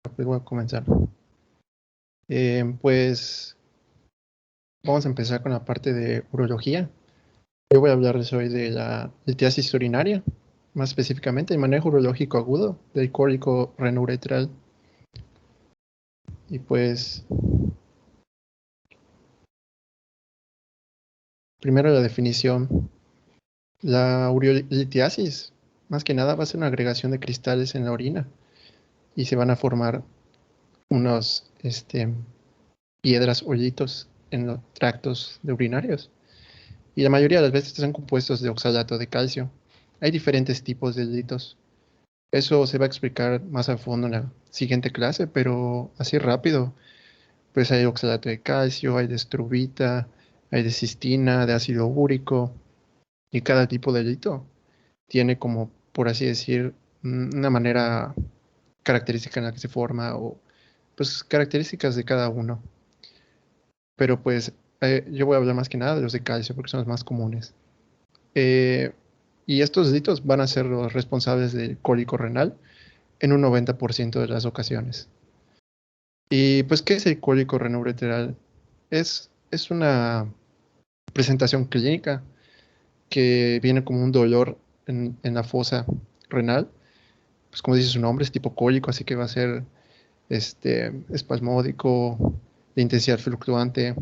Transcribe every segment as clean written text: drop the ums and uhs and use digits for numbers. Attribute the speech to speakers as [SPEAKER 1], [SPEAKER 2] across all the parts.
[SPEAKER 1] Pues voy a comenzar. Pues vamos a empezar con la parte de urología. Yo voy a hablarles hoy de la litiasis urinaria, más específicamente el manejo urológico agudo del cólico renouretral. Y pues, primero la definición. La urolitiasis, más que nada, va a ser una agregación de cristales en la orina y se van a formar unos piedras, hoyitos en los tractos de urinarios. Y la mayoría de las veces están compuestos de oxalato de calcio. Hay diferentes tipos de delitos. Eso se va a explicar más a fondo en la siguiente clase, pero así rápido, pues hay oxalato de calcio, hay de estrubita, hay de cistina, de ácido úrico, y cada tipo de delito tiene como, por así decir, una manera característica en la que se forma o pues características de cada uno. Pero pues yo voy a hablar más que nada de los de calcio porque son los más comunes. Eh, y estos delitos van a ser los responsables del cólico renal en un 90% de las ocasiones. Y pues, ¿qué es el cólico renoureteral? Es una presentación clínica que viene como un dolor en la fosa renal. Pues como dice su nombre, es tipo cólico, así que va a ser espasmódico, de intensidad fluctuante,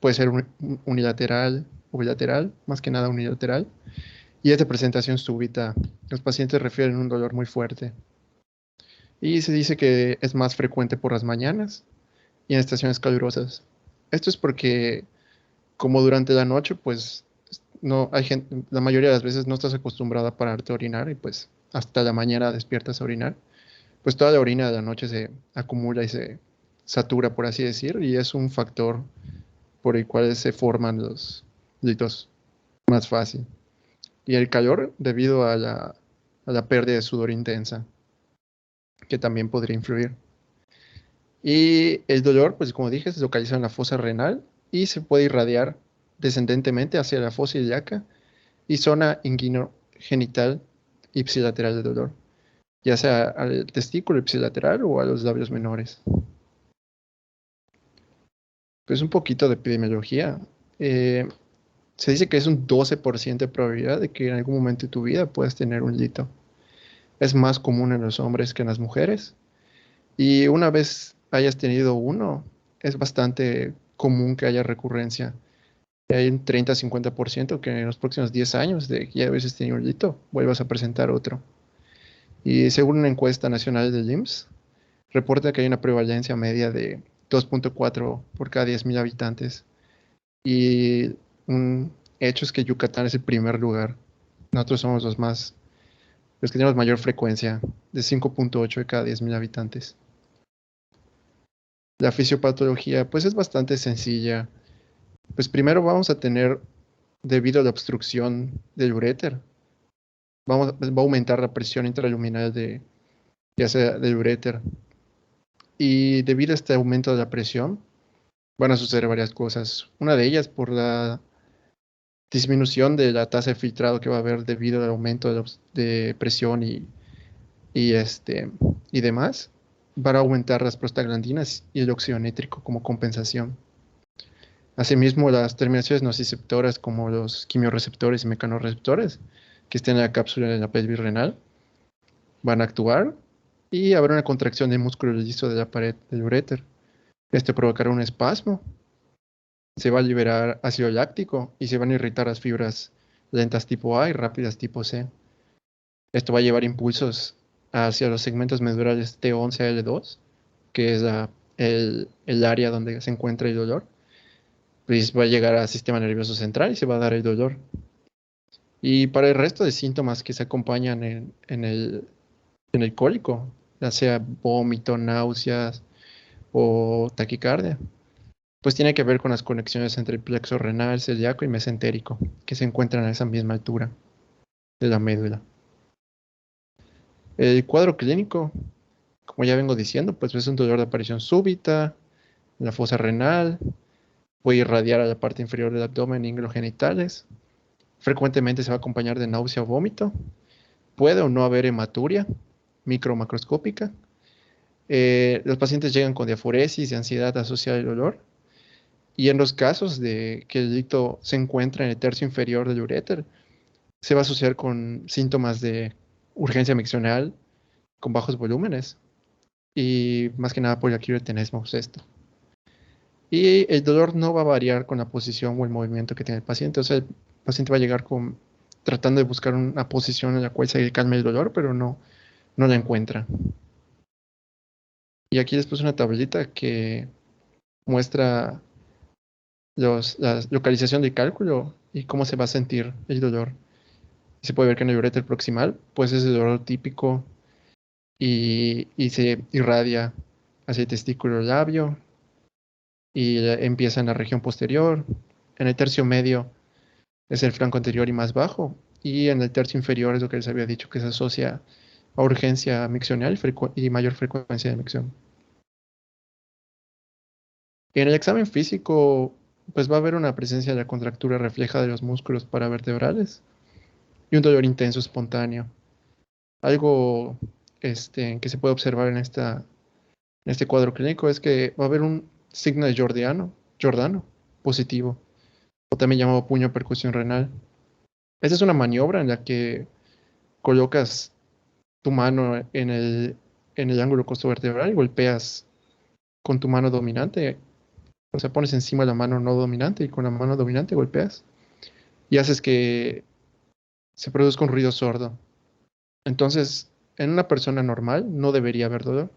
[SPEAKER 1] puede ser unilateral o bilateral, más que nada unilateral. Y es de presentación súbita. Los pacientes refieren un dolor muy fuerte. Y se dice que es más frecuente por las mañanas y en estaciones calurosas. Esto es porque, como durante la noche, pues no hay gente, la mayoría de las veces no estás acostumbrada a pararte a orinar y pues hasta la mañana despiertas a orinar. Pues toda la orina de la noche se acumula y se satura, por así decir, y es un factor por el cual se forman los litos más fácil. Y el calor debido a la pérdida de sudor intensa, que también podría influir. Y el dolor, pues como dije, se localiza en la fosa renal y se puede irradiar descendentemente hacia la fosa ilíaca y zona inguinogenital ipsilateral del dolor, ya sea al testículo ipsilateral o a los labios menores. Pues un poquito de epidemiología. Eh, Se dice que es un 12% de probabilidad de que en algún momento de tu vida puedas tener un lito. Es más común en los hombres que en las mujeres. Y una vez hayas tenido uno, es bastante común que haya recurrencia. Y hay un 30-50% que en los próximos 10 años de que ya hubieses tenido un hito, vuelvas a presentar otro. Y según una encuesta nacional del IMSS, reporta que hay una prevalencia media de 2.4 por cada 10.000 habitantes. Y un hecho es que Yucatán es el primer lugar. Nosotros somos los que tenemos mayor frecuencia, de 5.8 de cada 10.000 habitantes. La fisiopatología, pues es bastante sencilla. Pues primero vamos a tener, debido a la obstrucción del uréter, va a aumentar la presión intraluminal ya sea del uréter. Y debido a este aumento de la presión, van a suceder varias cosas. Una de ellas por la disminución de la tasa de filtrado que va a haber debido al aumento de presión y, este, y demás. Van a aumentar las prostaglandinas y el óxido nítrico como compensación. Asimismo, las terminaciones nociceptoras como los quimiorreceptores y mecanorreceptores que estén en la cápsula de la pelvis renal van a actuar y habrá una contracción del músculo liso de la pared del uréter. Este provocará un espasmo, se va a liberar ácido láctico y se van a irritar las fibras lentas tipo A y rápidas tipo C. Esto va a llevar impulsos hacia los segmentos medulares T11 a L2, que es el área donde se encuentra el dolor. Pues va a llegar al sistema nervioso central y se va a dar el dolor. Y para el resto de síntomas que se acompañan en el cólico, ya sea vómito, náuseas o taquicardia, pues tiene que ver con las conexiones entre el plexo renal, celíaco y mesentérico, que se encuentran a esa misma altura de la médula. El cuadro clínico, como ya vengo diciendo, pues es un dolor de aparición súbita en la fosa renal, puede irradiar a la parte inferior del abdomen y los genitales. Frecuentemente se va a acompañar de náusea o vómito. Puede o no haber hematuria micromacroscópica Los pacientes llegan con diaforesis y ansiedad asociada al dolor. Y en los casos de que el lito se encuentra en el tercio inferior del uréter, se va a asociar con síntomas de urgencia miccional con bajos volúmenes y más que nada poliaquirotenesmo esto. Y el dolor no va a variar con la posición o el movimiento que tiene el paciente. O sea, el paciente va a llegar tratando de buscar una posición en la cual se calme el dolor, pero no la encuentra. Y aquí les puse una tablita que muestra la localización del cálculo y cómo se va a sentir el dolor. Se puede ver que en el uréter proximal, pues es el dolor típico y se irradia hacia el testículo labio y empieza en la región posterior. En el tercio medio es el flanco anterior y más bajo. Y en el tercio inferior es lo que les había dicho, que se asocia a urgencia miccional y mayor frecuencia de micción. En el examen físico, pues va a haber una presencia de la contractura refleja de los músculos paravertebrales y un dolor intenso espontáneo. Algo que se puede observar en este cuadro clínico es que va a haber un signo de Giordano positivo, o también llamado puño percusión renal. Esta es una maniobra en la que colocas tu mano en el ángulo costovertebral y golpeas con tu mano dominante. O sea, pones encima la mano no dominante y con la mano dominante golpeas y haces que se produzca un ruido sordo. Entonces, en una persona normal no debería haber dolor,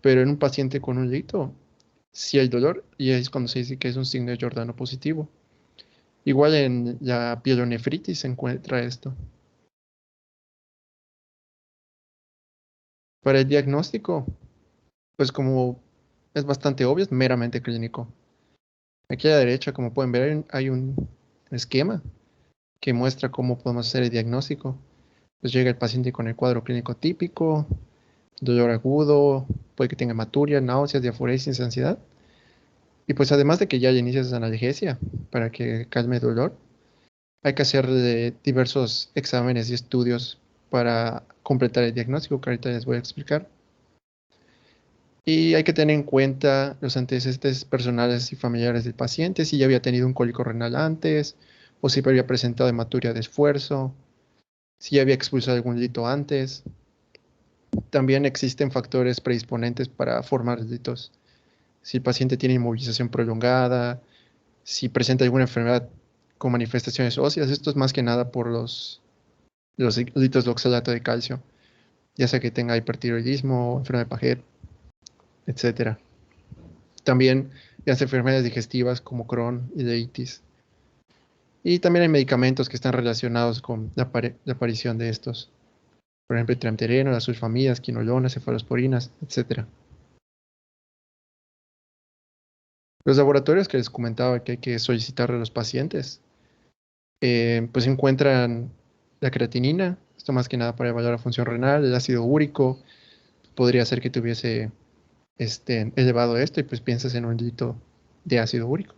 [SPEAKER 1] pero en un paciente con un lito sí hay dolor y es cuando se dice que es un signo de Giordano positivo. Igual en la pielonefritis se encuentra esto. Para el diagnóstico, pues como es bastante obvio, es meramente clínico. Aquí a la derecha, como pueden ver, hay un esquema que muestra cómo podemos hacer el diagnóstico. Pues llega el paciente con el cuadro clínico típico, dolor agudo, puede que tenga hematuria, náuseas, diaforesis, ansiedad. Y pues además de que ya le inicias analgesia para que calme el dolor, hay que hacer diversos exámenes y estudios para completar el diagnóstico que ahorita les voy a explicar. Y hay que tener en cuenta los antecedentes personales y familiares del paciente, si ya había tenido un cólico renal antes, o si había presentado hematuria de esfuerzo, si ya había expulsado algún lito antes. También existen factores predisponentes para formar litos. Si el paciente tiene inmovilización prolongada, si presenta alguna enfermedad con manifestaciones óseas, esto es más que nada por los litos de oxalato de calcio, ya sea que tenga hipertiroidismo, enfermedad de Paget, etcétera. También las enfermedades digestivas como Crohn y de itis. Y también hay medicamentos que están relacionados con la aparición de estos. Por ejemplo, el tramtereno, las sulfamidas, quinolonas, cefalosporinas, etcétera. Los laboratorios que les comentaba que hay que solicitar a los pacientes, pues encuentran la creatinina, esto más que nada para evaluar la función renal, el ácido úrico, podría ser que tuviese elevado esto y pues piensas en un lito de ácido úrico.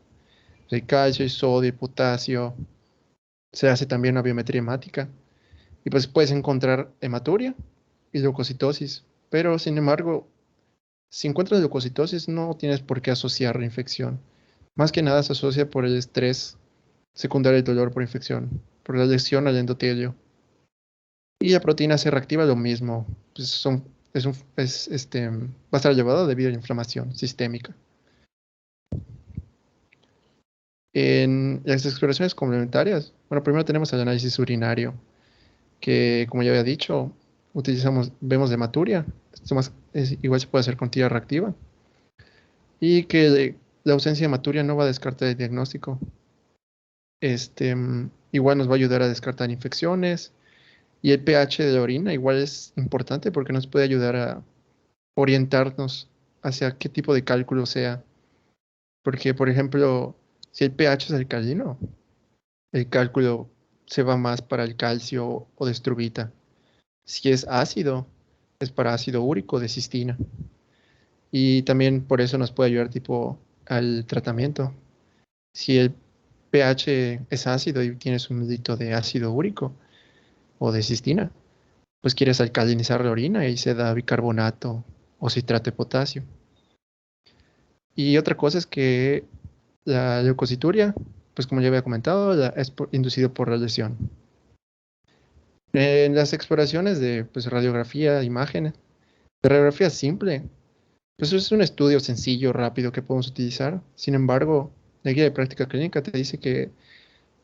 [SPEAKER 1] El calcio, el sodio, el potasio, se hace también una biometría hemática y pues puedes encontrar hematuria y leucocitosis, pero sin embargo, si encuentras leucocitosis no tienes por qué asociar la infección. Más que nada se asocia por el estrés secundario del dolor por infección, por la lesión al endotelio. Y la proteína C reactiva lo mismo, pues va a estar llevado debido a la inflamación sistémica. En las exploraciones complementarias, bueno, primero tenemos el análisis urinario, que como ya había dicho, vemos de hematuria, igual se puede hacer con tira reactiva, y que la ausencia de hematuria no va a descartar el diagnóstico. Igual nos va a ayudar a descartar infecciones, y el pH de la orina igual es importante porque nos puede ayudar a orientarnos hacia qué tipo de cálculo sea. Porque, por ejemplo, si el pH es alcalino, el cálculo se va más para el calcio o de estrubita. Si es ácido, es para ácido úrico de cistina. Y también por eso nos puede ayudar tipo al tratamiento. Si el pH es ácido y tienes un dito de ácido úrico o de cistina, pues quieres alcalinizar la orina y se da bicarbonato o citrato de potasio. Y otra cosa es que la leucocituria, pues como ya había comentado, es inducido por radiación. En las exploraciones de pues, radiografía, imágenes, de radiografía simple, pues es un estudio sencillo, rápido que podemos utilizar. Sin embargo, la guía de práctica clínica te dice que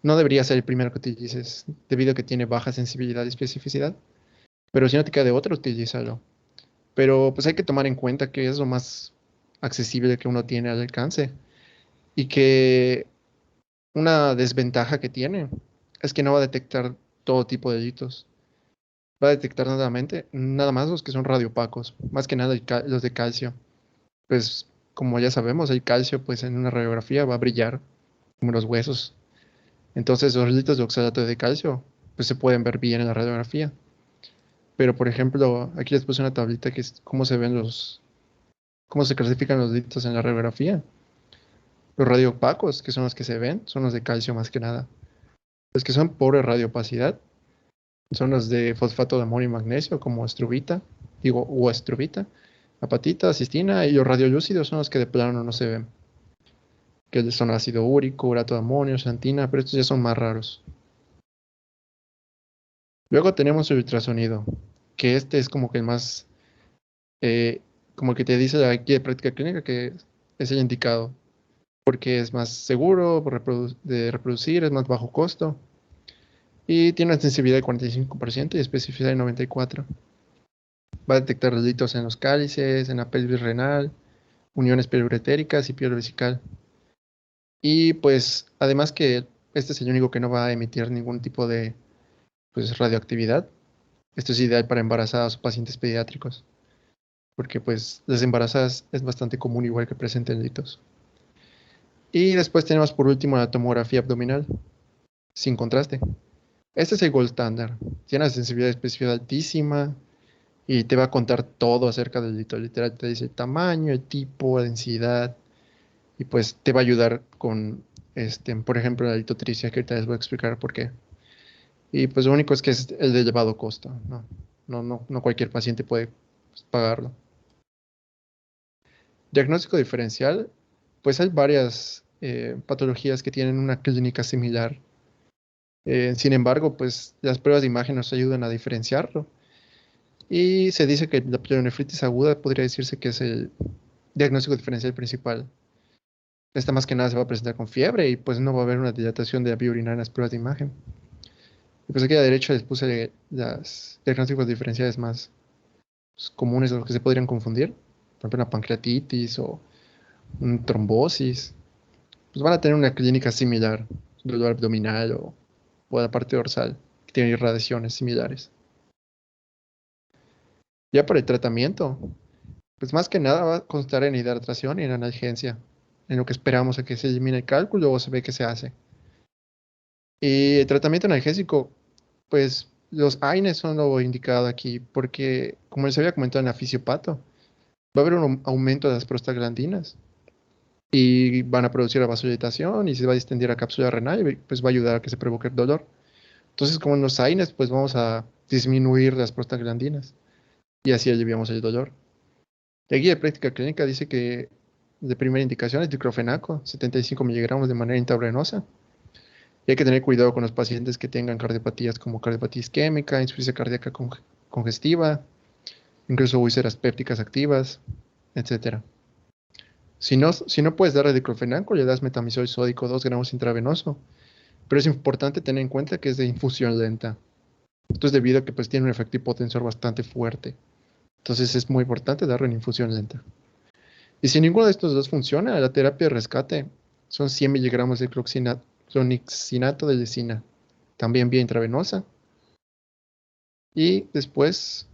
[SPEAKER 1] no debería ser el primero que utilices, debido a que tiene baja sensibilidad y especificidad. Pero si no te queda de otro, utilízalo. Pero pues hay que tomar en cuenta que es lo más accesible que uno tiene al alcance y que una desventaja que tiene es que no va a detectar todo tipo de delitos. Va a detectar nada más los que son radiopacos, más que nada los de calcio. Pues como ya sabemos, el calcio pues en una radiografía va a brillar como los huesos. Entonces los delitos de oxalato de calcio pues se pueden ver bien en la radiografía. Pero por ejemplo, aquí les puse una tablita que es cómo se ven cómo se clasifican los delitos en la radiografía. Los radioopacos, que son los que se ven, son los de calcio más que nada. Los que son pobre radiopacidad son los de fosfato de amonio y magnesio, como estrubita, o estrubita, apatita, cistina, y los radiolúcidos son los que de plano no se ven, que son ácido úrico, urato de amonio, xantina, pero estos ya son más raros. Luego tenemos el ultrasonido, que este es como que el más, como que te dice la guía de práctica clínica que es el indicado, porque es más seguro de reproducir, es más bajo costo y tiene una sensibilidad de 45% y especificidad de 94%. Va a detectar delitos en los cálices, en la pelvis renal, uniones periuretéricas y piel vesical. Y pues además que este es el único que no va a emitir ningún tipo de pues, radioactividad. Esto es ideal para embarazadas o pacientes pediátricos, porque pues las embarazadas es bastante común igual que presenten delitos. Y después tenemos por último la tomografía abdominal, sin contraste. Este es el gold standard. Tiene una sensibilidad específica altísima y te va a contar todo acerca del delito. Literal, te dice el tamaño, el tipo, la densidad y pues te va a ayudar con, por ejemplo, la litotricia, que ahorita les voy a explicar por qué. Y pues lo único es que es el de elevado costo. No cualquier paciente puede pues, pagarlo. Diagnóstico diferencial, pues hay varias patologías que tienen una clínica similar. Sin embargo, pues las pruebas de imagen nos ayudan a diferenciarlo. Y se dice que la pielonefritis aguda podría decirse que es el diagnóstico diferencial principal. Esta más que nada se va a presentar con fiebre y pues no va a haber una dilatación de la vía urinaria en las pruebas de imagen. Y pues aquí a la derecha les puse los diagnósticos diferenciales más pues, comunes de los que se podrían confundir. Por ejemplo, una pancreatitis o un trombosis. Pues van a tener una clínica similar, dolor abdominal o la parte dorsal, que tiene irradiaciones similares. Ya para el tratamiento, pues más que nada va a constar en hidratación y en analgesia, en lo que esperamos a que se elimine el cálculo o se ve que se hace. Y el tratamiento analgésico, pues los AINES son lo indicado aquí, porque como les había comentado en la fisiopato, va a haber un aumento de las prostaglandinas y van a producir la vasodilatación y se va a distender a cápsula renal y pues va a ayudar a que se provoque el dolor. Entonces, como en los AINES, pues vamos a disminuir las prostaglandinas y así aliviamos el dolor. La guía de práctica clínica dice que de primera indicación es diclofenaco, 75 miligramos de manera intravenosa. Y hay que tener cuidado con los pacientes que tengan cardiopatías como cardiopatía isquémica, insuficiencia cardíaca congestiva, incluso úlceras pépticas activas, etcétera. Si no puedes dar diclofenaco, le das metamizol sódico 2 gramos intravenoso. Pero es importante tener en cuenta que es de infusión lenta. Esto es debido a que pues, tiene un efecto hipotensor bastante fuerte. Entonces es muy importante darle en infusión lenta. Y si ninguno de estos dos funciona, la terapia de rescate son 100 miligramos de clonixinato de lisina, también vía intravenosa. Y después,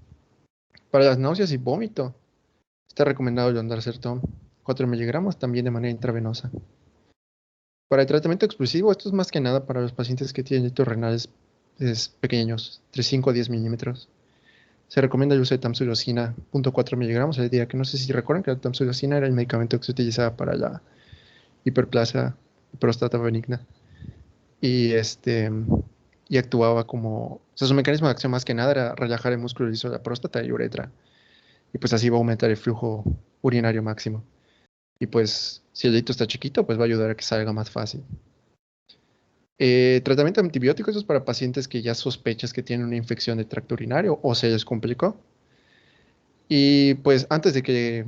[SPEAKER 1] para las náuseas y vómito, está recomendado el ondansetron, 4 miligramos, también de manera intravenosa. Para el tratamiento explosivo, esto es más que nada para los pacientes que tienen hitos renales pequeños, entre 5 a 10 milímetros. Se recomienda el uso de tamsulosina, 0.4 miligramos al día, que no sé si recuerdan que la tamsulosina era el medicamento que se utilizaba para la hiperplasia próstata benigna. Y, y actuaba como... O sea, su mecanismo de acción más que nada era relajar el músculo liso de la próstata y uretra. y pues así va a aumentar el flujo urinario máximo. Y pues si el dedito está chiquito, pues va a ayudar a que salga más fácil. Tratamiento de antibióticos eso es para pacientes que ya sospechas que tienen una infección de tracto urinario o se les complicó. Y pues antes de que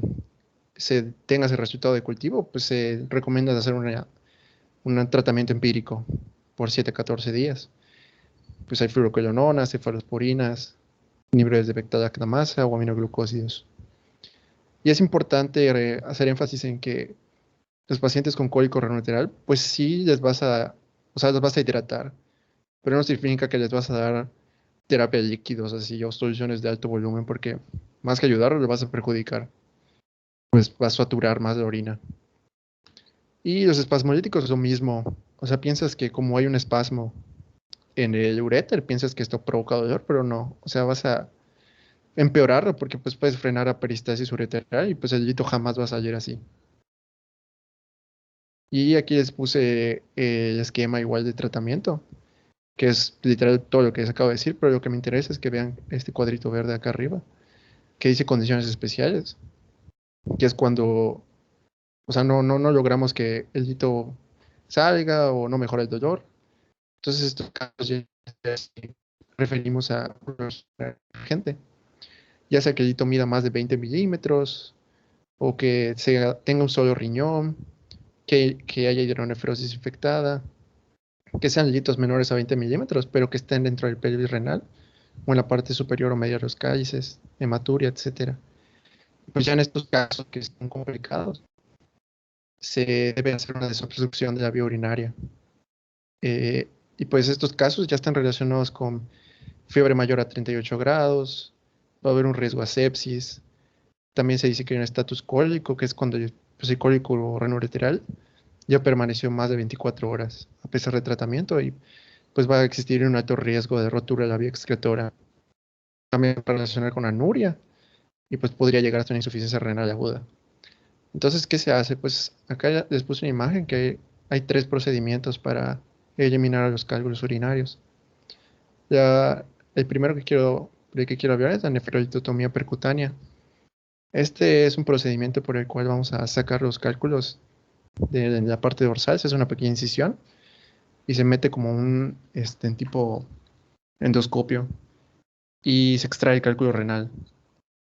[SPEAKER 1] se tenga ese resultado de cultivo, pues se recomienda hacer un tratamiento empírico por 7 a 14 días. Pues hay fluoroquinolonas, cefalosporinas, inhibidores de beta-lactamasa o aminoglucósidos. Y es importante hacer énfasis en que los pacientes con cólico renal, pues sí les vas a, o sea, los vas a hidratar, pero no significa que les vas a dar terapia de líquidos así o soluciones de alto volumen, porque más que ayudarlos, le vas a perjudicar, pues vas a saturar más la orina. Y los espasmolíticos es lo mismo, o sea, piensas que como hay un espasmo en el uréter, piensas que esto provoca dolor, pero no, o sea, vas a empeorarlo porque pues puedes frenar la peristalsis ureteral y pues el hilito jamás va a salir así. Y aquí les puse el esquema igual de tratamiento, que es literal todo lo que les acabo de decir, pero lo que me interesa es que vean este cuadrito verde acá arriba, que dice condiciones especiales, que es cuando, o sea, no logramos que el hilito salga o no mejora el dolor. Entonces estos casos ya referimos a gente, ya sea que el hilito mida más de 20 milímetros o que tenga un solo riñón, que haya hidronefrosis infectada, que sean hillitos menores a 20 milímetros, pero que estén dentro del pelvis renal o en la parte superior o media de los cálices, hematuria, etcétera. Pues ya en estos casos que están complicados, se debe hacer una desobstrucción de la vía urinaria. Y pues estos casos ya están relacionados con fiebre mayor a 38 grados, va a haber un riesgo a sepsis. También se dice que hay un estatus cólico, que es cuando pues, el cólico renoureteral ya permaneció más de 24 horas a pesar de tratamiento y pues va a existir un alto riesgo de rotura de la vía excretora. También relacionar con anuria y pues podría llegar hasta una insuficiencia renal aguda. Entonces, ¿qué se hace? Pues acá ya les puse una imagen que hay tres procedimientos para eliminar los cálculos urinarios. Ya, el primero del que quiero hablar es la nefrolitotomía percutánea. Este es un procedimiento por el cual vamos a sacar los cálculos de la parte dorsal, se hace una pequeña incisión y se mete como un en tipo endoscopio y se extrae el cálculo renal.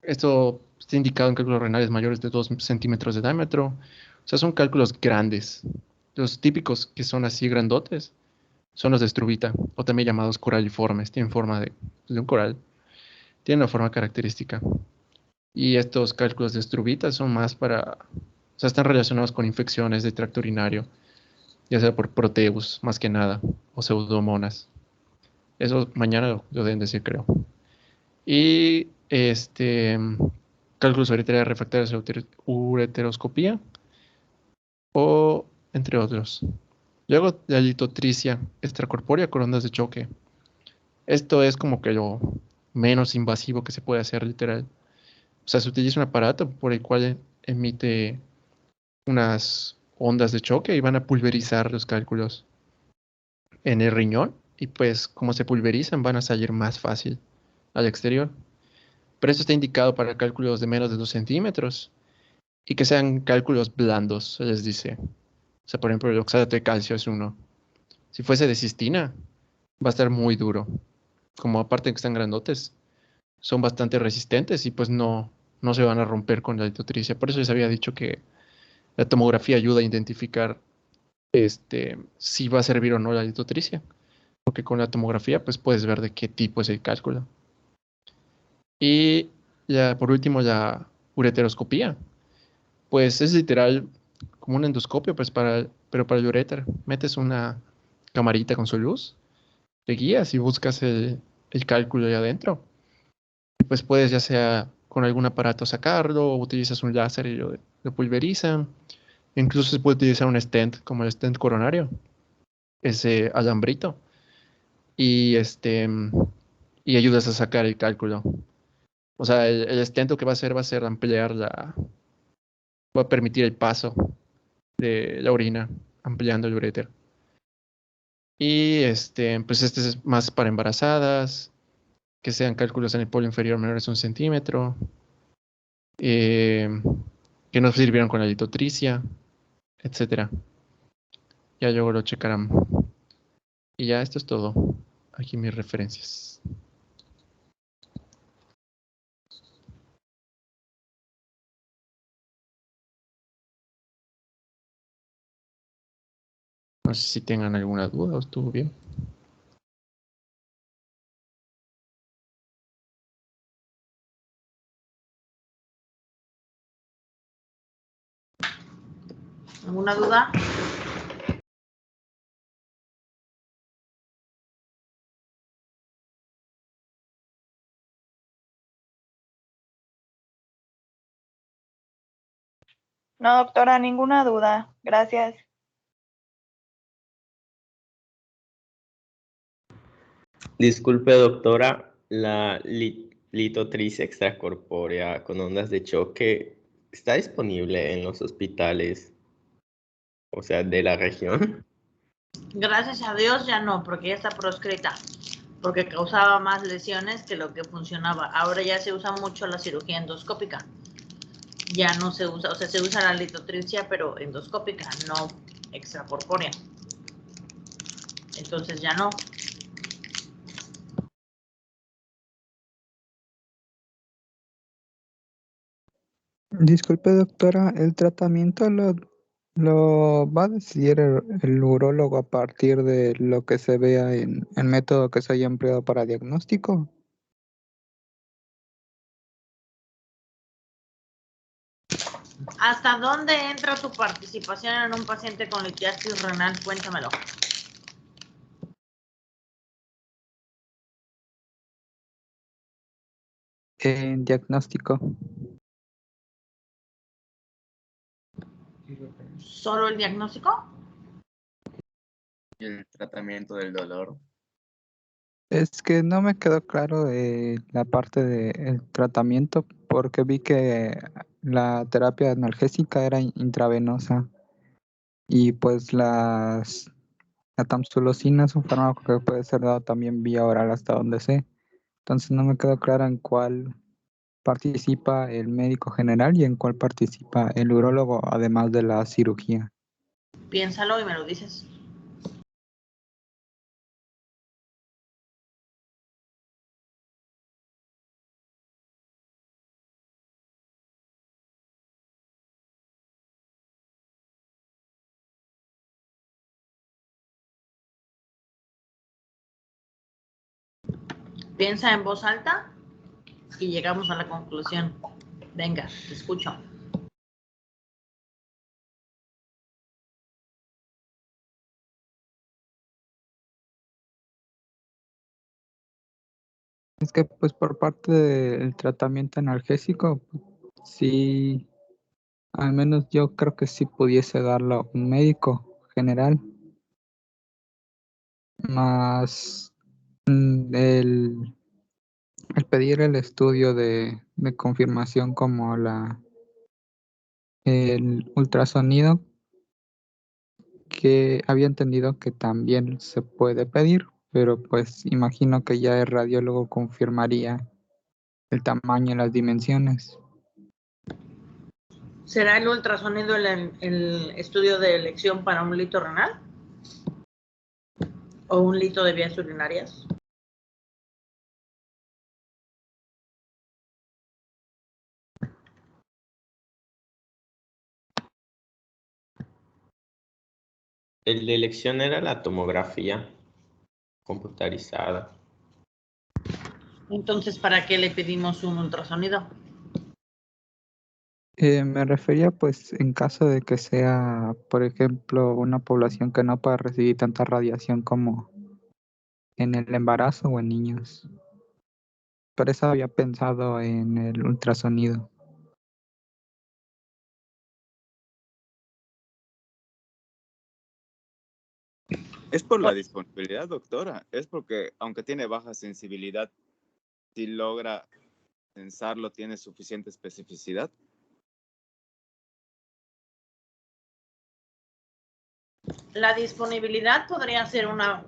[SPEAKER 1] Esto está indicado en cálculos renales mayores de 2 centímetros de diámetro. O sea, son cálculos grandes. Los típicos que son así grandotes son los de Struvita, o también llamados coraliformes. Tienen forma de un coral. Tienen una forma característica. Y estos cálculos de Struvita son más para... O sea, están relacionados con infecciones de tracto urinario, ya sea por proteus, más que nada, o pseudomonas. Eso mañana lo deben decir, creo. Y cálculos ureteriales refractarios a ureteroscopía o entre otros. Luego la litotricia extracorpórea con ondas de choque. Esto es como que lo menos invasivo que se puede hacer literal. O sea, se utiliza un aparato por el cual emite unas ondas de choque y van a pulverizar los cálculos en el riñón y pues como se pulverizan van a salir más fácil al exterior. Pero esto está indicado para cálculos de menos de 2 centímetros y que sean cálculos blandos, se les dice. O sea, por ejemplo, el oxalato de calcio es uno. Si fuese de cistina, va a estar muy duro. Como aparte de que están grandotes, son bastante resistentes y pues no se van a romper con la litotricia. Por eso les había dicho que la tomografía ayuda a identificar si va a servir o no la litotricia. Porque con la tomografía pues puedes ver de qué tipo es el cálculo. Y ya por último la ureteroscopía. Pues es literal como un endoscopio, pues pero para el uréter. Metes una camarita con su luz, te guías y buscas el cálculo ahí adentro. Y pues puedes ya sea con algún aparato sacarlo, o utilizas un láser y lo pulverizan. Incluso se puede utilizar un stent, como el stent coronario, ese alambrito, y y ayudas a sacar el cálculo. O sea, el stent lo que va a ser ampliar va a permitir el paso de la orina, ampliando el uréter. Y pues este es más para embarazadas, que sean cálculos en el polo inferior menores a 1 centímetro. que no sirvieron con la litotricia, etcétera. Ya luego lo checarán. Y ya esto es todo. Aquí mis referencias. No sé si tengan alguna duda o estuvo bien.
[SPEAKER 2] ¿Alguna duda?
[SPEAKER 3] No, doctora, ninguna duda. Gracias.
[SPEAKER 4] Disculpe, doctora, la litotricia extracorpórea con ondas de choque está disponible en los hospitales, o sea, de la región.
[SPEAKER 2] Gracias a Dios ya no, porque ya está proscrita, porque causaba más lesiones que lo que funcionaba. Ahora ya se usa mucho la cirugía endoscópica. Ya no se usa, o sea, se usa la litotricia, pero endoscópica, no extracorpórea. Entonces ya no.
[SPEAKER 5] Disculpe, doctora, ¿el tratamiento lo va a decidir el urólogo a partir de lo que se vea en el método que se haya empleado para diagnóstico?
[SPEAKER 2] ¿Hasta dónde entra tu participación en un paciente con litiasis renal? Cuéntamelo.
[SPEAKER 5] En diagnóstico.
[SPEAKER 2] ¿Solo el diagnóstico?
[SPEAKER 6] El tratamiento del dolor.
[SPEAKER 5] Es que no me quedó claro la parte del tratamiento porque vi que la terapia analgésica era intravenosa y pues la tamsulosina es un fármaco que puede ser dado también vía oral hasta donde sé. Entonces no me quedó claro en cuál participa el médico general y en cuál participa el urólogo además de la cirugía.
[SPEAKER 2] Piénsalo y me lo dices. Piensa en voz alta y llegamos a la conclusión. Venga, te escucho.
[SPEAKER 5] Es que pues por parte del tratamiento analgésico, sí, al menos yo creo que sí pudiese darlo un médico general, más el pedir el estudio de confirmación como el ultrasonido, que había entendido que también se puede pedir, pero pues imagino que ya el radiólogo confirmaría el tamaño y las dimensiones.
[SPEAKER 2] ¿Será el ultrasonido el estudio de elección para un lito renal? ¿O un lito de vías urinarias?
[SPEAKER 4] El de elección era la tomografía computarizada.
[SPEAKER 2] Entonces, ¿para qué le pedimos un ultrasonido?
[SPEAKER 5] Me refería pues en caso de que sea, por ejemplo, una población que no pueda recibir tanta radiación como en el embarazo o en niños. Por eso había pensado en el ultrasonido.
[SPEAKER 6] Es por la disponibilidad, doctora. Es porque, aunque tiene baja sensibilidad, si logra sensarlo, tiene suficiente especificidad.
[SPEAKER 2] La disponibilidad podría ser una...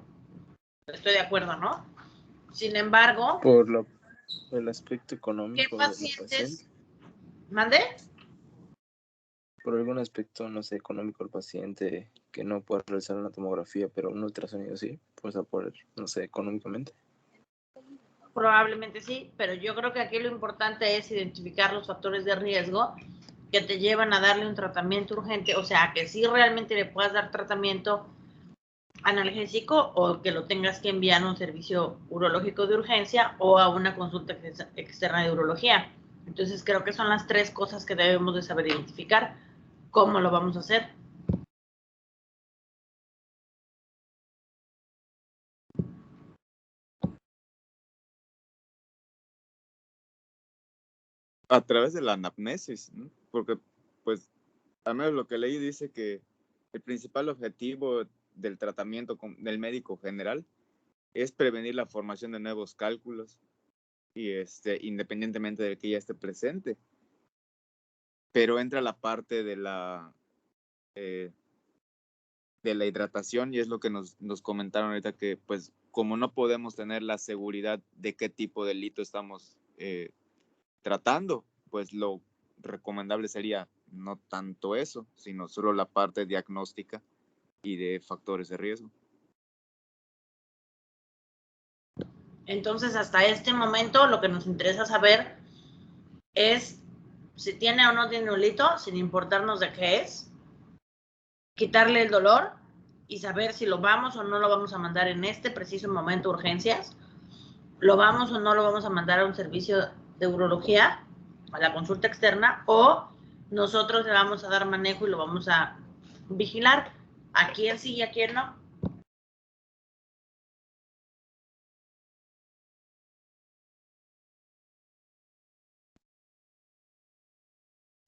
[SPEAKER 2] Estoy de acuerdo, ¿no? Sin embargo...
[SPEAKER 7] Por el aspecto
[SPEAKER 2] ¿Qué
[SPEAKER 7] económico de la
[SPEAKER 2] pacientes
[SPEAKER 7] paciente.
[SPEAKER 2] ¿Mande?
[SPEAKER 7] Por algún aspecto, no sé, económico, el paciente que no puede realizar una tomografía, pero un ultrasonido sí, pues a poder, no sé, económicamente.
[SPEAKER 2] Probablemente sí, pero yo creo que aquí lo importante es identificar los factores de riesgo que te llevan a darle un tratamiento urgente, o sea, que sí realmente le puedas dar tratamiento analgésico o que lo tengas que enviar a un servicio urológico de urgencia o a una consulta externa de urología. Entonces creo que son las 3 cosas que debemos de saber identificar. ¿Cómo lo vamos a hacer?
[SPEAKER 6] A través de la anamnesis, ¿no? Porque, pues, al menos lo que leí dice que el principal objetivo del tratamiento del médico general es prevenir la formación de nuevos cálculos y independientemente de que ya esté presente. Pero entra la parte de la hidratación y es lo que nos comentaron ahorita que, pues, como no podemos tener la seguridad de qué tipo de lito estamos tratando, pues lo recomendable sería no tanto eso, sino solo la parte diagnóstica y de factores de riesgo.
[SPEAKER 2] Entonces, hasta este momento, lo que nos interesa saber es si tiene o no tiene un lito, sin importarnos de qué es, quitarle el dolor y saber si lo vamos o no lo vamos a mandar en este preciso momento a urgencias, lo vamos o no lo vamos a mandar a un servicio de urología, a la consulta externa, o nosotros le vamos a dar manejo y lo vamos a vigilar a quién sí y a quién no.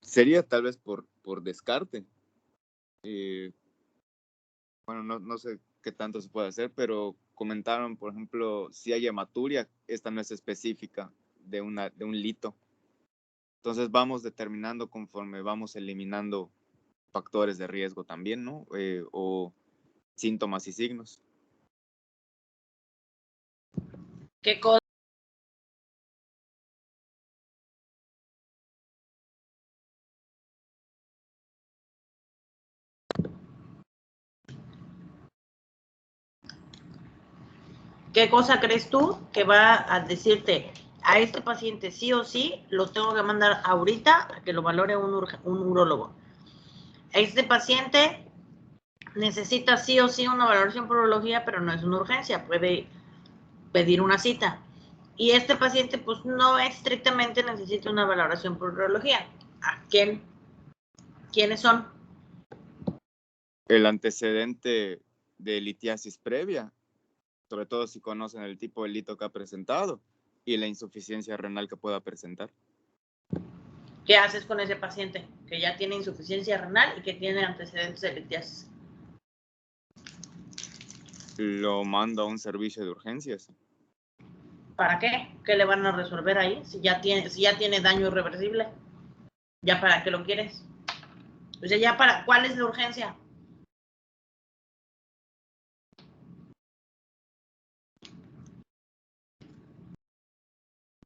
[SPEAKER 6] Sería tal vez por descarte. Bueno, no sé qué tanto se puede hacer, pero comentaron, por ejemplo, si hay hematuria, esta no es específica de un lito. Entonces vamos determinando conforme vamos eliminando factores de riesgo también, ¿no? O síntomas y signos.
[SPEAKER 2] ¿Qué cosa? ¿Qué cosa crees tú que va a decirte a este paciente sí o sí lo tengo que mandar ahorita a que lo valore un urólogo? Este paciente necesita sí o sí una valoración por urología, pero no es una urgencia, puede pedir una cita. Y este paciente pues no estrictamente necesita una valoración por urología. ¿A quiénes son?
[SPEAKER 6] El antecedente de litiasis previa, sobre todo si conocen el tipo de lito que ha presentado y la insuficiencia renal que pueda presentar.
[SPEAKER 2] ¿Qué haces con ese paciente que ya tiene insuficiencia renal y que tiene antecedentes de litiasis?
[SPEAKER 6] Lo mando a un servicio de urgencias.
[SPEAKER 2] ¿Para qué? ¿Qué le van a resolver ahí? Si ya tiene daño irreversible. ¿Ya para qué lo quieres? O sea, ¿ya para cuál es la urgencia?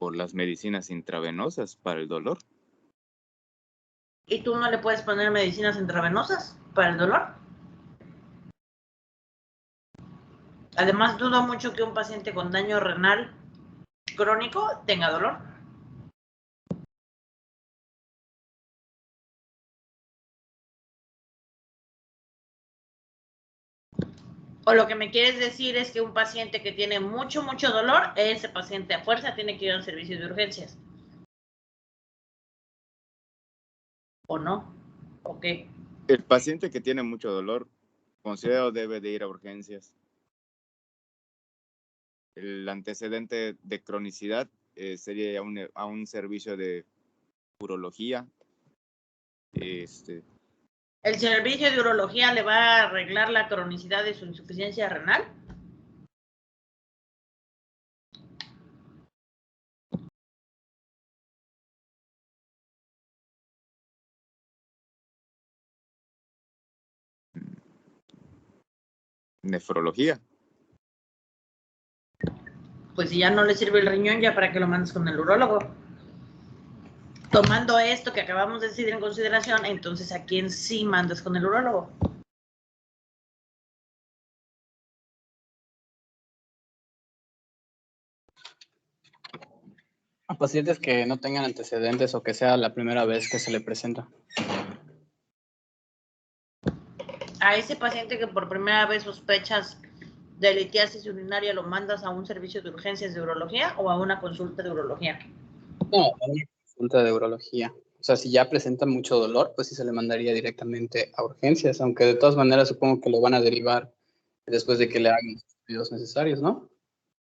[SPEAKER 6] Por las medicinas intravenosas para el dolor.
[SPEAKER 2] ¿Y tú no le puedes poner medicinas intravenosas para el dolor? Además, dudo mucho que un paciente con daño renal crónico tenga dolor. O lo que me quieres decir es que un paciente que tiene mucho dolor, ese paciente a fuerza tiene que ir a un servicio de urgencias. ¿O no? ¿O qué?
[SPEAKER 6] El paciente que tiene mucho dolor, considero debe de ir a urgencias. El antecedente de cronicidad sería a un servicio de urología.
[SPEAKER 2] ¿El servicio de urología le va a arreglar la cronicidad de su insuficiencia renal?
[SPEAKER 6] Nefrología.
[SPEAKER 2] Pues si ya no le sirve el riñón, ¿ya para qué lo mandas con el urólogo? Tomando esto que acabamos de decir en consideración, entonces ¿a quién sí mandas con el urólogo?
[SPEAKER 8] A pacientes que no tengan antecedentes o que sea la primera vez que se le presenta.
[SPEAKER 2] A ese paciente que por primera vez sospechas de litiasis urinaria, ¿lo mandas a un servicio de urgencias de urología o a una consulta de urología?
[SPEAKER 8] No, a una consulta de urología. O sea, si ya presenta mucho dolor, pues sí se le mandaría directamente a urgencias, aunque de todas maneras supongo que lo van a derivar después de que le hagan los estudios necesarios, ¿no?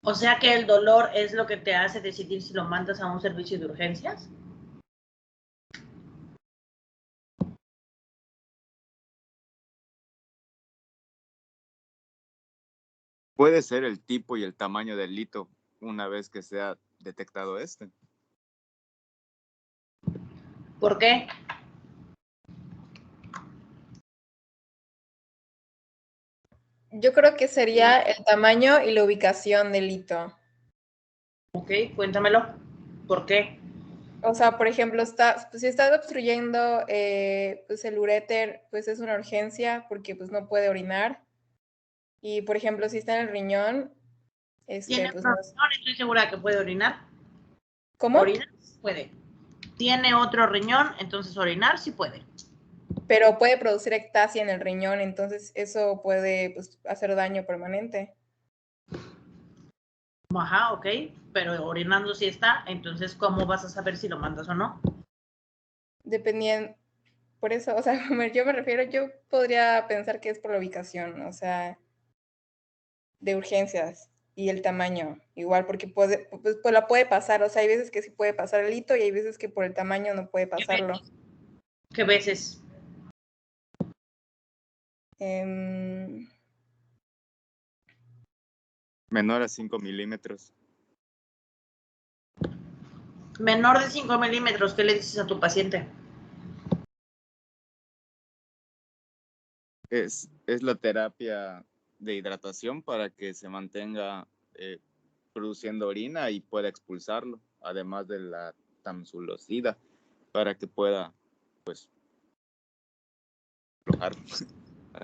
[SPEAKER 2] O sea que el dolor es lo que te hace decidir si lo mandas a un servicio de urgencias.
[SPEAKER 6] Puede ser el tipo y el tamaño del lito una vez que sea detectado este.
[SPEAKER 2] ¿Por qué?
[SPEAKER 9] Yo creo que sería el tamaño y la ubicación del hito.
[SPEAKER 2] Ok, cuéntamelo. ¿Por qué?
[SPEAKER 9] O sea, por ejemplo, si está obstruyendo pues el uréter, pues es una urgencia porque pues no puede orinar. Y por ejemplo, si está en el riñón,
[SPEAKER 2] ¿Tiene
[SPEAKER 9] pues
[SPEAKER 2] otro
[SPEAKER 9] no.
[SPEAKER 2] riñón? Estoy segura que puede orinar.
[SPEAKER 9] ¿Cómo?
[SPEAKER 2] ¿Orinar? Puede. Tiene otro riñón, entonces orinar sí puede.
[SPEAKER 9] Pero puede producir ectasia en el riñón, entonces eso puede pues, hacer daño permanente.
[SPEAKER 2] Ajá, ok, pero orinando sí está, entonces ¿cómo vas a saber si lo mandas o no?
[SPEAKER 9] Dependiendo, por eso, o sea, yo me refiero, yo podría pensar que es por la ubicación, o sea, de urgencias y el tamaño, igual, porque pues la puede pasar, o sea, hay veces que sí puede pasar el hito y hay veces que por el tamaño no puede pasarlo.
[SPEAKER 2] ¿Qué veces?
[SPEAKER 6] Menor a 5 milímetros.
[SPEAKER 2] Menor de 5 milímetros, ¿qué le dices a tu paciente?
[SPEAKER 6] Es la terapia de hidratación para que se mantenga produciendo orina y pueda expulsarlo, además de la tamsulosida, para que pueda, pues, aflojar.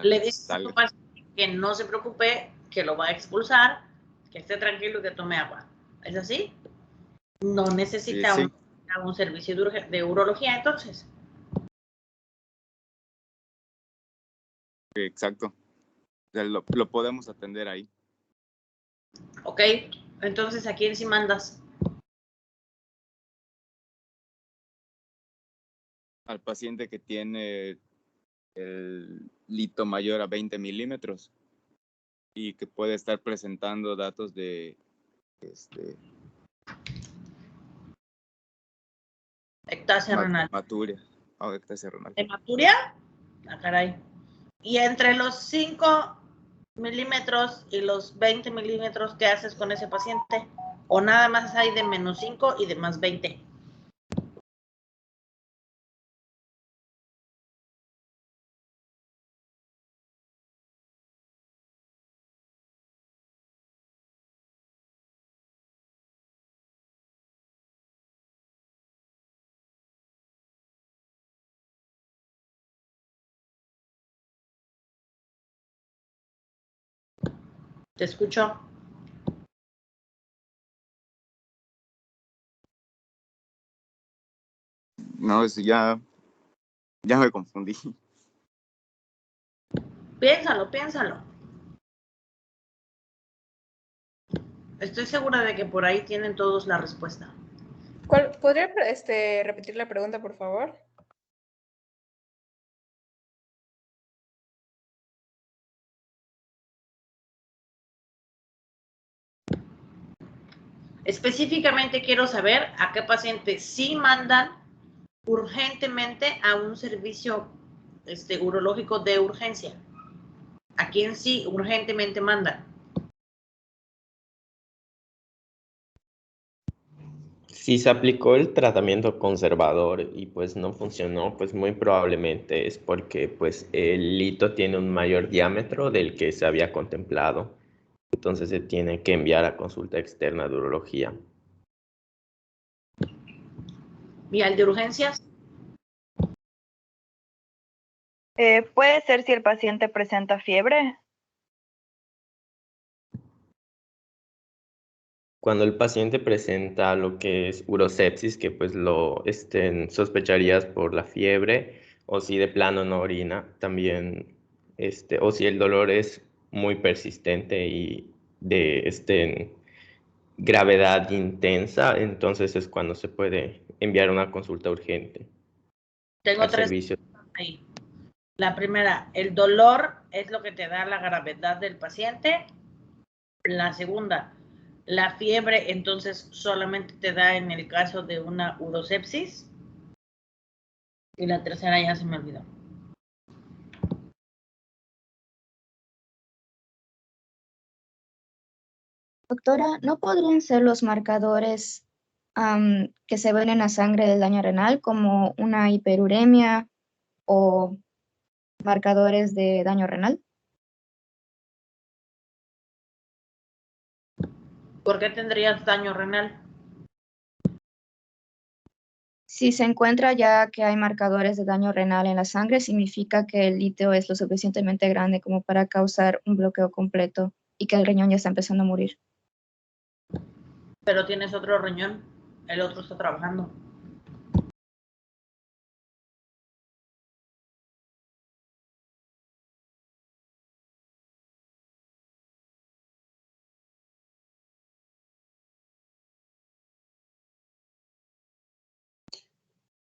[SPEAKER 2] Le dices a tu paciente que no se preocupe, que lo va a expulsar, que esté tranquilo y que tome agua. ¿Es así? No necesita
[SPEAKER 6] sí.
[SPEAKER 2] un servicio de urología, entonces.
[SPEAKER 6] Exacto. O sea, lo podemos atender ahí.
[SPEAKER 2] Ok, entonces ¿a quién sí mandas?
[SPEAKER 6] Al paciente que tiene el lito mayor a 20 milímetros y que puede estar presentando datos de
[SPEAKER 2] Ectasia renal.
[SPEAKER 6] hematuria. Ectasia renal.
[SPEAKER 2] ¿Hematuria? Ah, caray. Y entre los 5 milímetros y los 20 milímetros, ¿qué haces con ese paciente? ¿O nada más hay de menos 5 y de más 20? Te escucho.
[SPEAKER 6] No, ya me confundí.
[SPEAKER 2] Piénsalo. Estoy segura de que por ahí tienen todos la respuesta.
[SPEAKER 9] ¿Podría repetir la pregunta, por favor?
[SPEAKER 2] Específicamente quiero saber a qué paciente sí mandan urgentemente a un servicio urológico de urgencia. ¿A quién sí urgentemente mandan?
[SPEAKER 4] Si se aplicó el tratamiento conservador y pues no funcionó, pues muy probablemente es porque pues el lito tiene un mayor diámetro del que se había contemplado. Entonces se tiene que enviar a consulta externa de urología.
[SPEAKER 2] ¿Y al de urgencias?
[SPEAKER 3] Puede ser si el paciente presenta fiebre.
[SPEAKER 4] Cuando el paciente presenta lo que es urosepsis, que pues lo sospecharías por la fiebre, o si de plano no orina, también, o si el dolor es muy persistente y de gravedad intensa, entonces es cuando se puede enviar una consulta urgente
[SPEAKER 2] Tengo
[SPEAKER 4] al
[SPEAKER 2] 3
[SPEAKER 4] servicio.
[SPEAKER 2] ahí. La primera, el dolor es lo que te da la gravedad del paciente. La segunda, la fiebre, entonces solamente te da en el caso de una urosepsis. Y la tercera ya se me olvidó.
[SPEAKER 10] Doctora, ¿no podrían ser los marcadores que se ven en la sangre del daño renal como una hiperuremia o marcadores de daño renal?
[SPEAKER 2] ¿Por qué tendrías daño renal?
[SPEAKER 10] Si se encuentra ya que hay marcadores de daño renal en la sangre, significa que el litio es lo suficientemente grande como para causar un bloqueo completo y que el riñón ya está empezando a morir.
[SPEAKER 2] Pero tienes otro riñón, el otro está trabajando.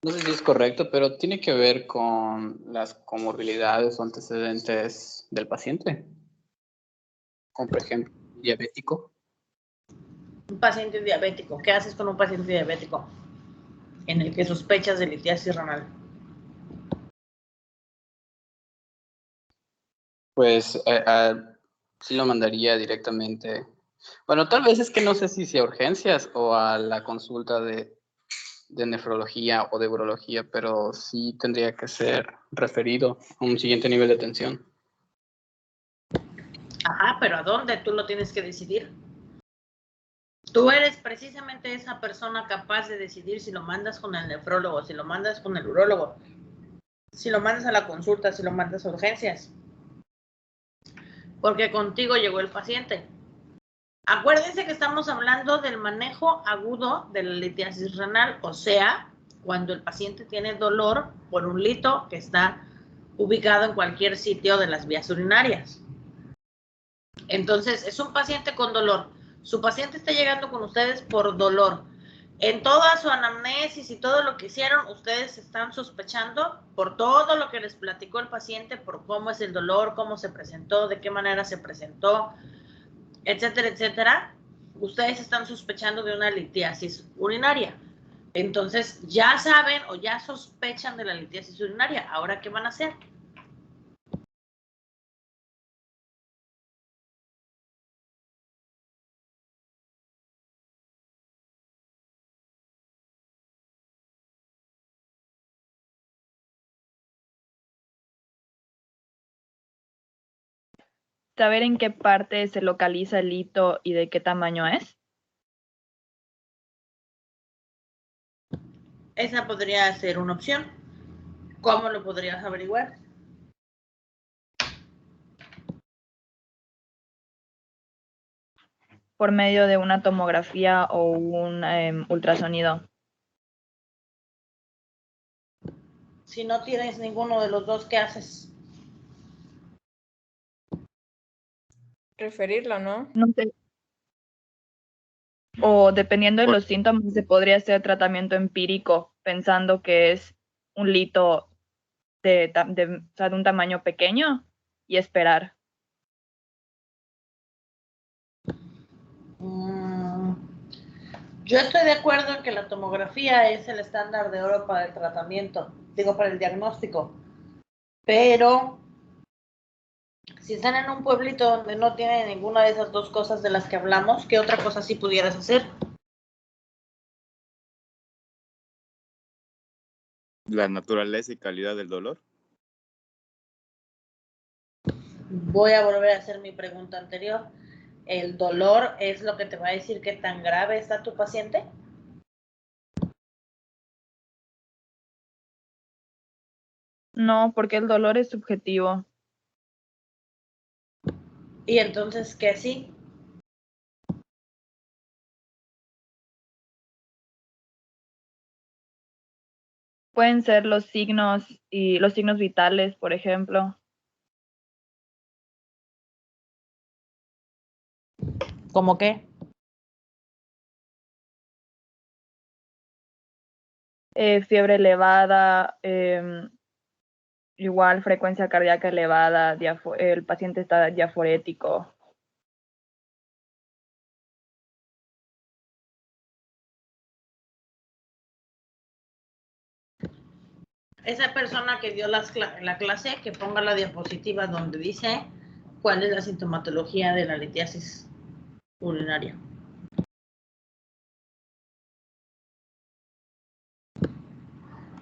[SPEAKER 8] No sé si es correcto, pero tiene que ver con las comorbilidades o antecedentes del paciente. Como por ejemplo, diabético.
[SPEAKER 2] Un paciente diabético, ¿qué haces con un paciente diabético en el que sospechas de litiasis renal?
[SPEAKER 8] Pues sí lo mandaría directamente. Bueno, tal vez es que no sé si a urgencias o a la consulta de nefrología o de urología, pero sí tendría que ser referido a un siguiente nivel de atención.
[SPEAKER 2] Ajá, pero ¿a dónde? Tú lo tienes que decidir. Tú eres precisamente esa persona capaz de decidir si lo mandas con el nefrólogo, si lo mandas con el urólogo, si lo mandas a la consulta, si lo mandas a urgencias. Porque contigo llegó el paciente. Acuérdense que estamos hablando del manejo agudo de la litiasis renal, o sea, cuando el paciente tiene dolor por un lito que está ubicado en cualquier sitio de las vías urinarias. Entonces, es un paciente con dolor. Su paciente está llegando con ustedes por dolor. En toda su anamnesis y todo lo que hicieron, ustedes están sospechando por todo lo que les platicó el paciente, por cómo es el dolor, cómo se presentó, de qué manera se presentó, etcétera, etcétera. Ustedes están sospechando de una litiasis urinaria. Entonces, ya saben o ya sospechan de la litiasis urinaria. ¿Ahora qué van a hacer?
[SPEAKER 11] ¿Saber en qué parte se localiza el lito y de qué tamaño es?
[SPEAKER 2] Esa podría ser una opción. ¿Cómo lo podrías averiguar?
[SPEAKER 11] Por medio de una tomografía o un ultrasonido.
[SPEAKER 2] Si no tienes ninguno de los dos, ¿qué haces?
[SPEAKER 9] Referirlo, ¿no?
[SPEAKER 11] No sé. O dependiendo de los síntomas, se podría hacer tratamiento empírico, pensando que es un lito de un tamaño pequeño y esperar.
[SPEAKER 2] Yo estoy de acuerdo en que la tomografía es el estándar de oro para el tratamiento, digo, para el diagnóstico, pero si están en un pueblito donde no tienen ninguna de esas dos cosas de las que hablamos, ¿qué otra cosa sí pudieras hacer?
[SPEAKER 6] La naturaleza y calidad del dolor.
[SPEAKER 2] Voy a volver a hacer mi pregunta anterior. ¿El dolor es lo que te va a decir qué tan grave está tu paciente?
[SPEAKER 11] No, porque el dolor es subjetivo.
[SPEAKER 2] Y entonces, ¿qué sí?
[SPEAKER 11] Pueden ser los signos y los signos vitales, por ejemplo.
[SPEAKER 2] ¿Cómo qué?
[SPEAKER 11] Fiebre elevada, igual frecuencia cardíaca elevada, el paciente está diaforético.
[SPEAKER 2] Esa persona que dio la clase, que ponga la diapositiva donde dice cuál es la sintomatología de la litiasis urinaria.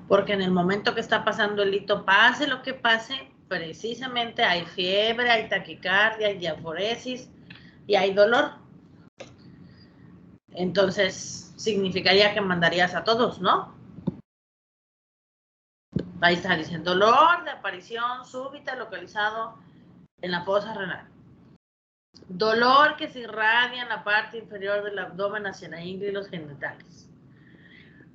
[SPEAKER 2] Porque en el momento que está pasando el hito, pase lo que pase, precisamente hay fiebre, hay taquicardia, hay diaforesis y hay dolor. Entonces, significaría que mandarías a todos, ¿no? Ahí está, dice, dolor de aparición súbita localizado en la fosa renal. Dolor que se irradia en la parte inferior del abdomen hacia la ingle y los genitales.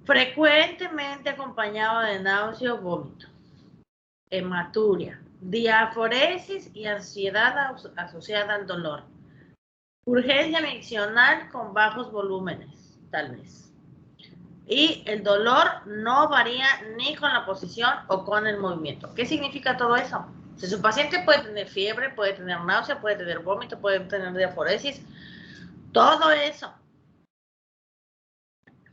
[SPEAKER 2] Frecuentemente acompañado de náusea o vómito. Hematuria, diaforesis y ansiedad asociada al dolor. Urgencia miccional con bajos volúmenes, tal vez. Y el dolor no varía ni con la posición o con el movimiento. ¿Qué significa todo eso? Si su paciente puede tener fiebre, puede tener náusea, puede tener vómito, puede tener diaforesis, todo eso.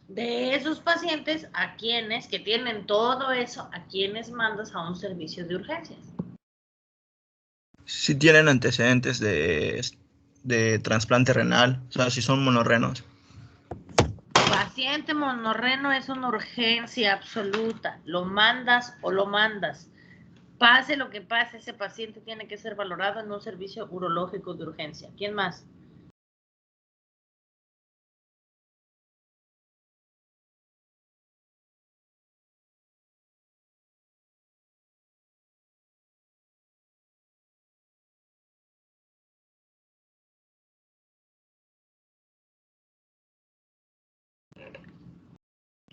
[SPEAKER 2] De esos pacientes, a quienes que tienen todo eso, a quienes mandas a un servicio de urgencias.
[SPEAKER 12] Si tienen antecedentes de trasplante renal, o sea, si son monorrenos.
[SPEAKER 2] Paciente monorreno es una urgencia absoluta. Lo mandas o lo mandas. Pase lo que pase, ese paciente tiene que ser valorado en un servicio urológico de urgencia. ¿Quién más?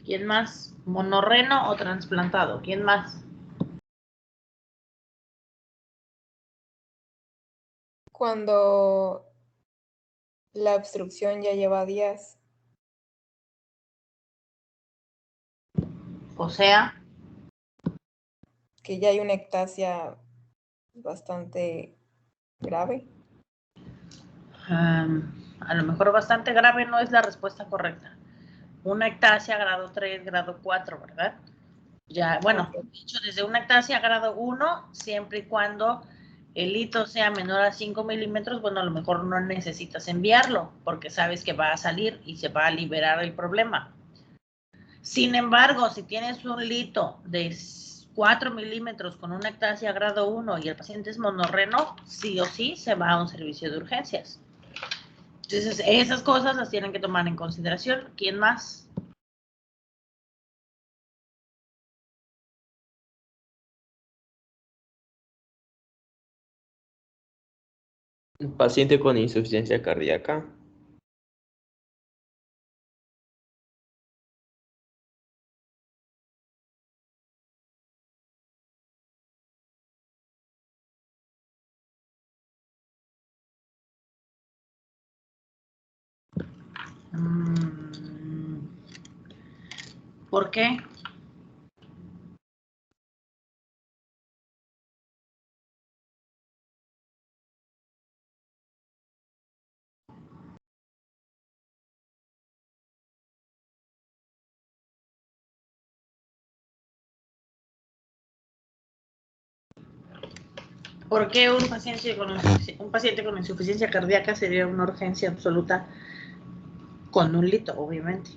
[SPEAKER 2] ¿Quién más? ¿Monorreno o trasplantado? ¿Quién más?
[SPEAKER 9] Cuando la obstrucción ya lleva días.
[SPEAKER 2] O sea,
[SPEAKER 9] que ya hay una ectasia bastante grave.
[SPEAKER 2] A lo mejor bastante grave no es la respuesta correcta. Una ectasia grado 3, grado 4, ¿verdad? Ya, bueno, dicho desde una ectasia grado 1, siempre y cuando el hito sea menor a 5 milímetros, bueno, a lo mejor no necesitas enviarlo, porque sabes que va a salir y se va a liberar el problema. Sin embargo, si tienes un lito de 4 milímetros con una ectasia grado 1 y el paciente es monorreno, sí o sí se va a un servicio de urgencias. Entonces, esas cosas las tienen que tomar en consideración. ¿Quién más?
[SPEAKER 4] Un paciente con insuficiencia cardíaca.
[SPEAKER 2] ¿Por qué? ¿Por qué un paciente con insuficiencia cardíaca sería una urgencia absoluta con un lito, obviamente?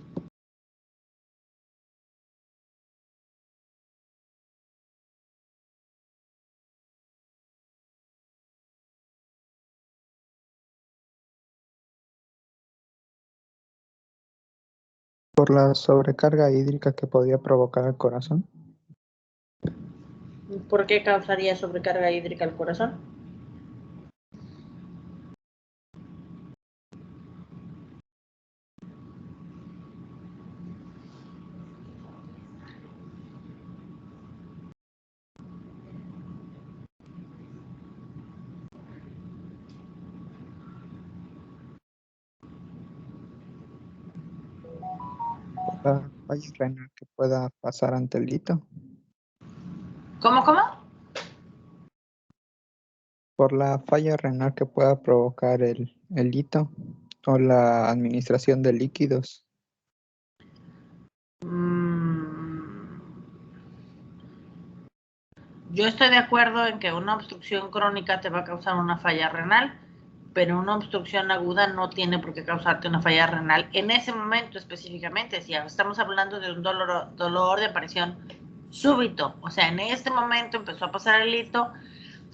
[SPEAKER 5] Por la sobrecarga hídrica que podía provocar el corazón.
[SPEAKER 2] ¿Por qué causaría sobrecarga hídrica al corazón?
[SPEAKER 5] La falla renal que pueda pasar ante el hito.
[SPEAKER 2] ¿Cómo?
[SPEAKER 5] Por la falla renal que pueda provocar el hito o la administración de líquidos.
[SPEAKER 2] Yo estoy de acuerdo en que una obstrucción crónica te va a causar una falla renal, pero una obstrucción aguda no tiene por qué causarte una falla renal en ese momento específicamente. Si estamos hablando de un dolor de aparición súbito, o sea, en este momento empezó a pasar el hito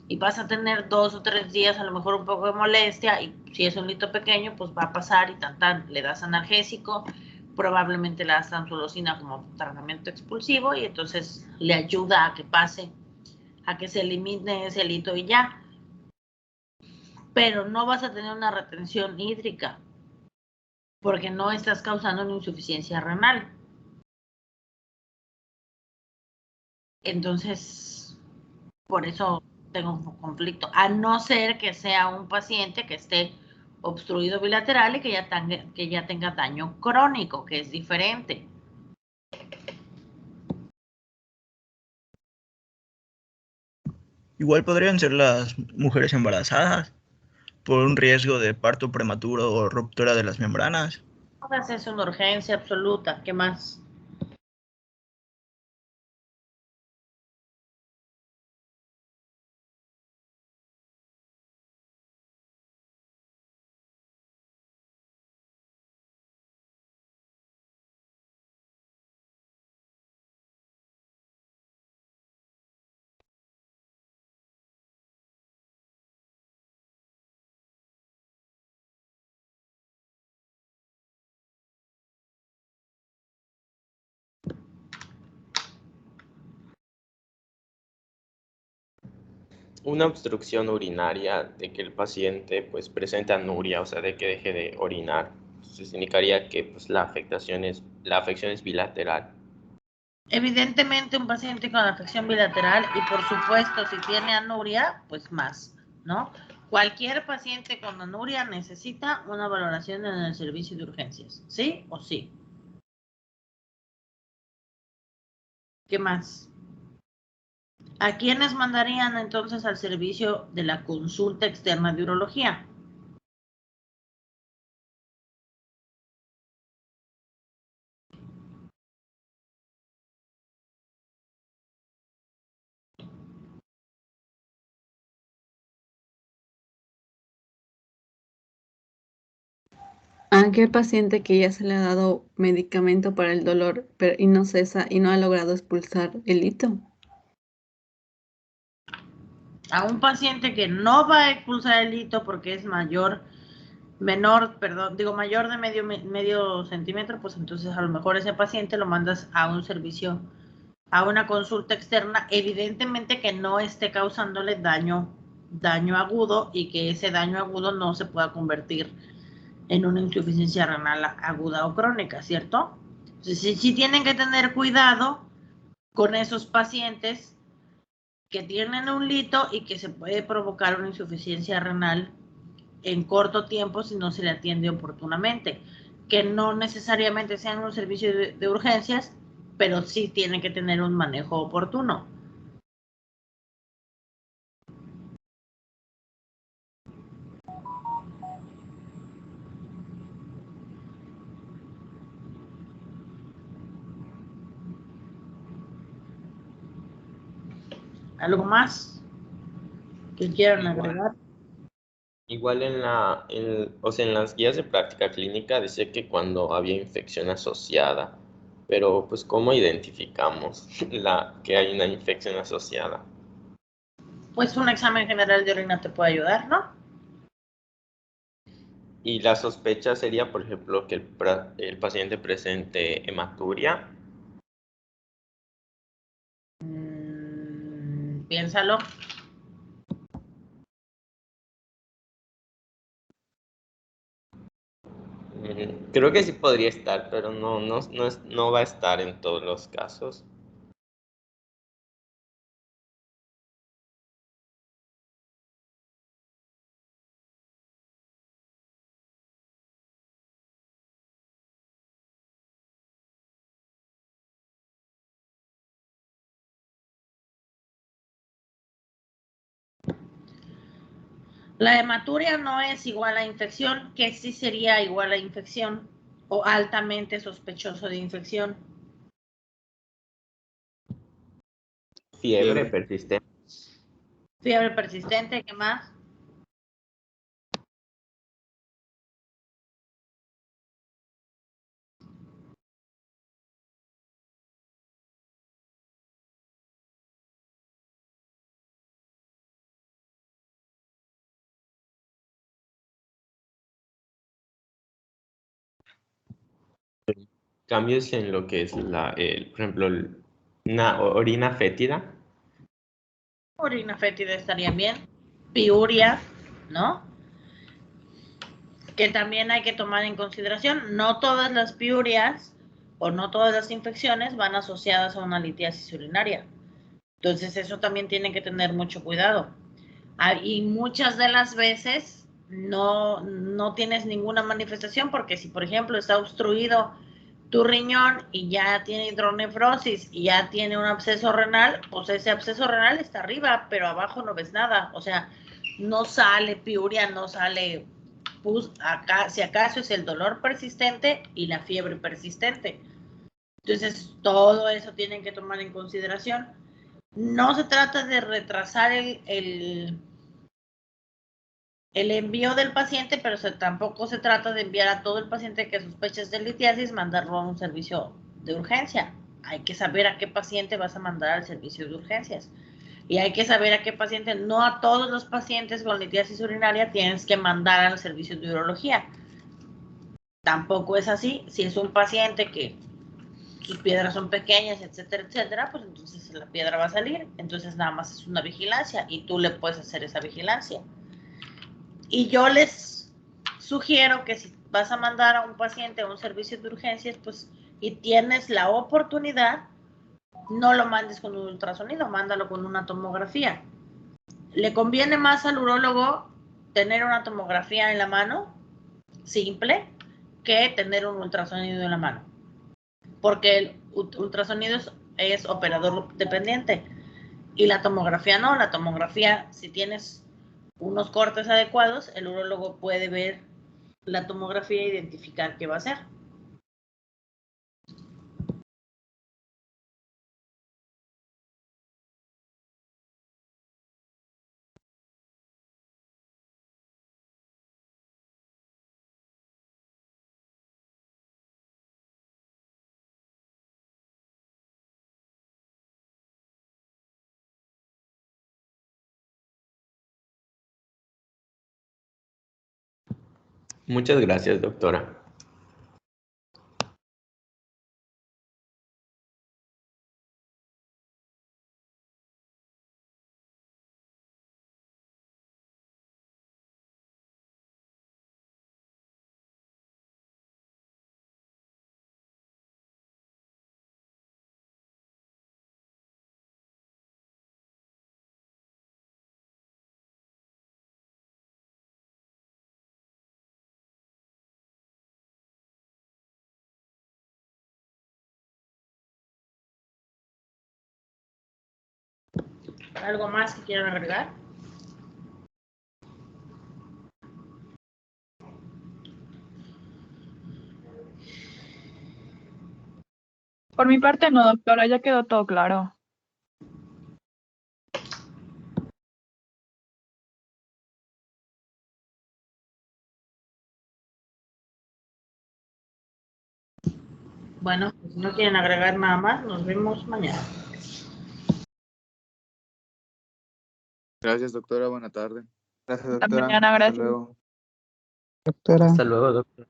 [SPEAKER 2] y vas a tener 2 o 3 días a lo mejor un poco de molestia, y si es un hito pequeño, pues va a pasar y le das analgésico, probablemente le das tamsulosina como tratamiento expulsivo y entonces le ayuda a que pase, a que se elimine ese hito y ya. Pero no vas a tener una retención hídrica porque no estás causando una insuficiencia renal. Entonces, por eso tengo un conflicto, a no ser que sea un paciente que esté obstruido bilateral y que ya tenga daño crónico, que es diferente.
[SPEAKER 12] Igual podrían ser las mujeres embarazadas por un riesgo de parto prematuro o ruptura de las membranas.
[SPEAKER 2] Todas es una urgencia absoluta. ¿Qué más?
[SPEAKER 4] Una obstrucción urinaria de que el paciente pues presenta anuria, o sea, de que deje de orinar. Eso indicaría que pues la afección es bilateral.
[SPEAKER 2] Evidentemente un paciente con afección bilateral y por supuesto si tiene anuria, pues más, ¿no? Cualquier paciente con anuria necesita una valoración en el servicio de urgencias, ¿sí o sí? ¿Qué más? ¿A quiénes mandarían entonces al servicio de la consulta externa de urología?
[SPEAKER 13] A aquel paciente que ya se le ha dado medicamento para el dolor y no cesa y no ha logrado expulsar el hito.
[SPEAKER 2] A un paciente que no va a expulsar el hito porque es mayor de medio centímetro, pues entonces a lo mejor ese paciente lo mandas a un servicio, a una consulta externa, evidentemente que no esté causándole daño agudo y que ese daño agudo no se pueda convertir en una insuficiencia renal aguda o crónica, ¿cierto? Entonces sí tienen que tener cuidado con esos pacientes que tienen un lito y que se puede provocar una insuficiencia renal en corto tiempo si no se le atiende oportunamente, que no necesariamente sean un servicio de urgencias, pero sí tienen que tener un manejo oportuno. ¿Algo más que quieran agregar?
[SPEAKER 4] Igual en las guías de práctica clínica dice que cuando había infección asociada, pero pues ¿cómo identificamos que hay una infección asociada?
[SPEAKER 2] Pues un examen general de orina te puede ayudar, ¿no?
[SPEAKER 4] Y la sospecha sería, por ejemplo, que el paciente presente hematuria.
[SPEAKER 2] Piénsalo.
[SPEAKER 4] Creo que sí podría estar, pero no va a estar en todos los casos.
[SPEAKER 2] La hematuria no es igual a infección, que sí sería igual a infección o altamente sospechoso de infección.
[SPEAKER 4] Fiebre persistente.
[SPEAKER 2] Fiebre persistente, ¿qué más?
[SPEAKER 4] Cambios en lo que es por ejemplo, una orina fétida.
[SPEAKER 2] Orina fétida estaría bien. Piuria, ¿no? Que también hay que tomar en consideración. No todas las piurias o no todas las infecciones van asociadas a una litiasis urinaria. Entonces eso también tiene que tener mucho cuidado. Y muchas de las veces no tienes ninguna manifestación porque si, por ejemplo, está obstruido tu riñón y ya tiene hidronefrosis y ya tiene un absceso renal, pues ese absceso renal está arriba, pero abajo no ves nada. O sea, no sale piuria, no sale pus, acá, si acaso es el dolor persistente y la fiebre persistente. Entonces, todo eso tienen que tomar en consideración. No se trata de retrasar el envío del paciente, pero tampoco se trata de enviar a todo el paciente que sospeches de litiasis, mandarlo a un servicio de urgencia. Hay que saber a qué paciente vas a mandar al servicio de urgencias. Y hay que saber a qué paciente, no a todos los pacientes con litiasis urinaria tienes que mandar al servicio de urología. Tampoco es así. Si es un paciente que sus piedras son pequeñas, etcétera, etcétera, pues entonces la piedra va a salir. Entonces nada más es una vigilancia y tú le puedes hacer esa vigilancia. Y yo les sugiero que si vas a mandar a un paciente a un servicio de urgencias, pues, y tienes la oportunidad, no lo mandes con un ultrasonido, mándalo con una tomografía. Le conviene más al urólogo tener una tomografía en la mano, simple, que tener un ultrasonido en la mano. Porque el ultrasonido es operador dependiente y la tomografía no. La tomografía, si tienes unos cortes adecuados, el urólogo puede ver la tomografía e identificar qué va a hacer.
[SPEAKER 4] Muchas gracias, doctora.
[SPEAKER 2] ¿Algo más que quieran agregar?
[SPEAKER 11] Por mi parte no, doctora, ya quedó todo claro.
[SPEAKER 2] Bueno, pues si no quieren agregar nada más, nos vemos mañana.
[SPEAKER 6] Gracias, doctora. Buena tarde.
[SPEAKER 5] Gracias,
[SPEAKER 11] Hasta
[SPEAKER 5] doctora.
[SPEAKER 11] mañana,
[SPEAKER 5] Hasta
[SPEAKER 11] gracias.
[SPEAKER 5] luego. Doctora.
[SPEAKER 4] Hasta luego, doctor.